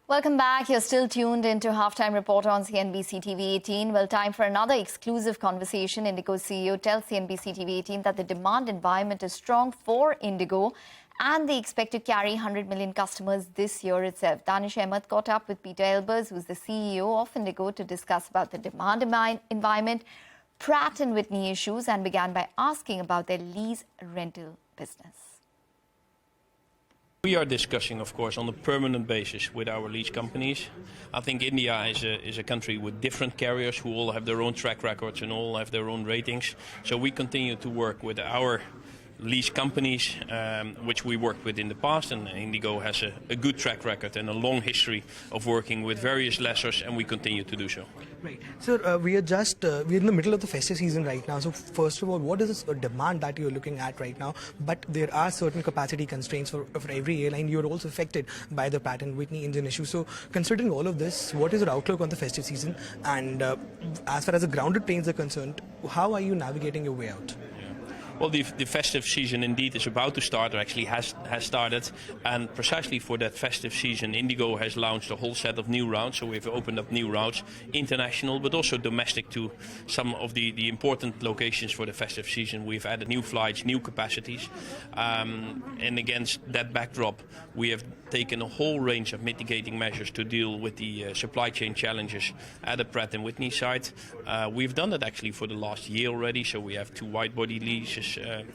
Welcome back. You're still tuned into Halftime Report on CNBC-TV18. Well, time for another exclusive conversation. Indigo's CEO tells CNBC-TV18 that the demand environment is strong for Indigo and they expect to carry 100 million customers this year itself. Daanish Anand caught up with Pieter Elbers, who's the CEO of Indigo, to discuss about the demand environment, Pratt and Whitney issues, and began by asking about their lease rental business. We are discussing, of course, on a permanent basis with our lease companies. I think India is a country with different carriers who all have their own track records and all have their own ratings. So we continue to work with our lease companies, which we worked with in the past, and Indigo has a good track record and a long history of working with various lessors, and we continue to do so. Right. So we're in the middle of the festive season right now. So first of all, what is the demand that you're looking at right now? But there are certain capacity constraints for every airline. You're also affected by the Pratt and Whitney engine issue. So considering all of this, what is your outlook on the festive season? And as far as the grounded planes are concerned, how are you navigating your way out? Well, the festive season indeed is about to start, or actually has started, and precisely for that festive season, Indigo has launched a whole set of new routes. So we've opened up new routes, international, but also domestic to some of the important locations for the festive season. We've added new flights, new capacities, and against that backdrop, we have taken a whole range of mitigating measures to deal with the supply chain challenges at the Pratt and Whitney side. We've done that actually for the last year already, so we have 2 wide-body leases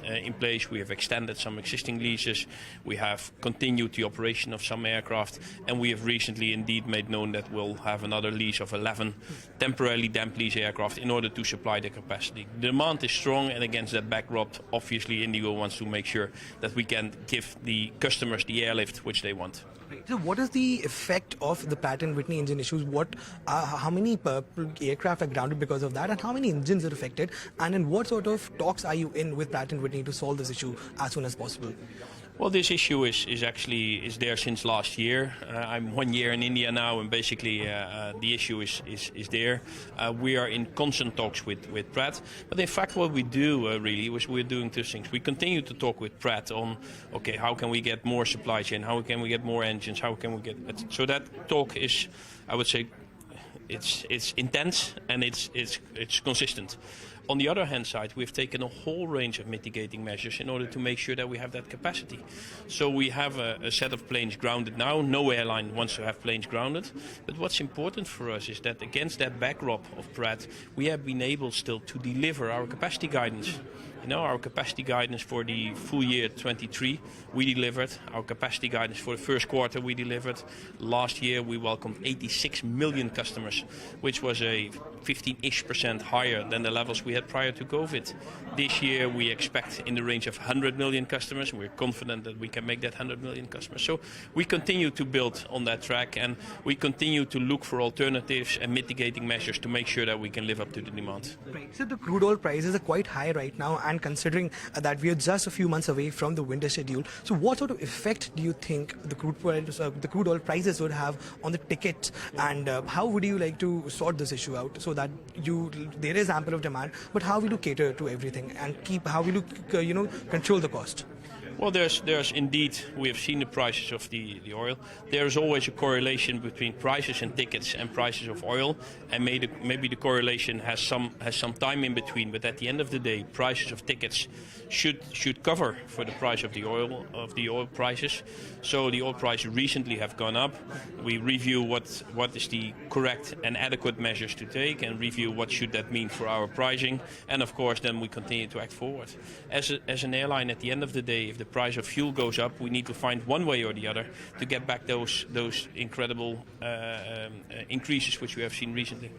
in place. We have extended some existing leases. We have continued the operation of some aircraft, and we have recently indeed made known that we'll have another lease of 11 temporarily damp lease aircraft in order to supply the capacity. The demand is strong, and against that backdrop, obviously Indigo wants to make sure that we can give the customers the airlift which they want. Right. So what is the effect of the Pratt and Whitney engine issues? How many aircraft are grounded because of that, and how many engines are affected? And in what sort of talks are you in with Pratt and Whitney to solve this issue as soon as possible? Well, this issue is there since last year. I'm 1 year in India now, and basically the issue is there. We are in constant talks with Pratt. But in fact, what we do really is we're doing 2 things. We continue to talk with Pratt on, okay, how can we get more supply chain? How can we get more engines? How can we get... So that talk is, I would say, it's intense and it's consistent. On the other hand side, we've taken a whole range of mitigating measures in order to make sure that we have that capacity. So we have a set of planes grounded now. No airline wants to have planes grounded. But what's important for us is that against that backdrop of Pratt, we have been able still to deliver our capacity guidance. You know, our capacity guidance for the full year 23, we delivered. Our capacity guidance for the first quarter, we delivered. Last year, we welcomed 86 million customers, which was a 15-ish% higher than the levels we had prior to COVID. This year, we expect in the range of 100 million customers. We're confident that we can make that 100 million customers. So we continue to build on that track, and we continue to look for alternatives and mitigating measures to make sure that we can live up to the demand. Right. So the crude oil prices are quite high right now, and considering that we are just a few months away from the winter schedule, so what sort of effect do you think the crude oil prices would have on the tickets, and how would you like to sort this issue out so that there is ample of demand, but how will you cater to everything and how will you control the cost? Well, there's indeed, we have seen the prices of the oil. There's always a correlation between prices and tickets and prices of oil, and maybe the correlation has some time in between. But at the end of the day, prices of tickets should cover for the price of the oil prices. So the oil prices recently have gone up. We review what is the correct and adequate measures to take, and review what should that mean for our pricing. And of course, then we continue to act forward. As an airline, at the end of the day, if the price of fuel goes up, we need to find one way or the other to get back those incredible increases which we have seen recently.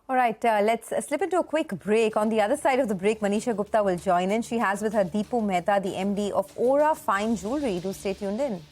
All right, let's slip into a quick break. On the other side of the break, Manisha Gupta will join in. She has with her Deepu Mehta, the MD of Aura Fine Jewelry. Do stay tuned in.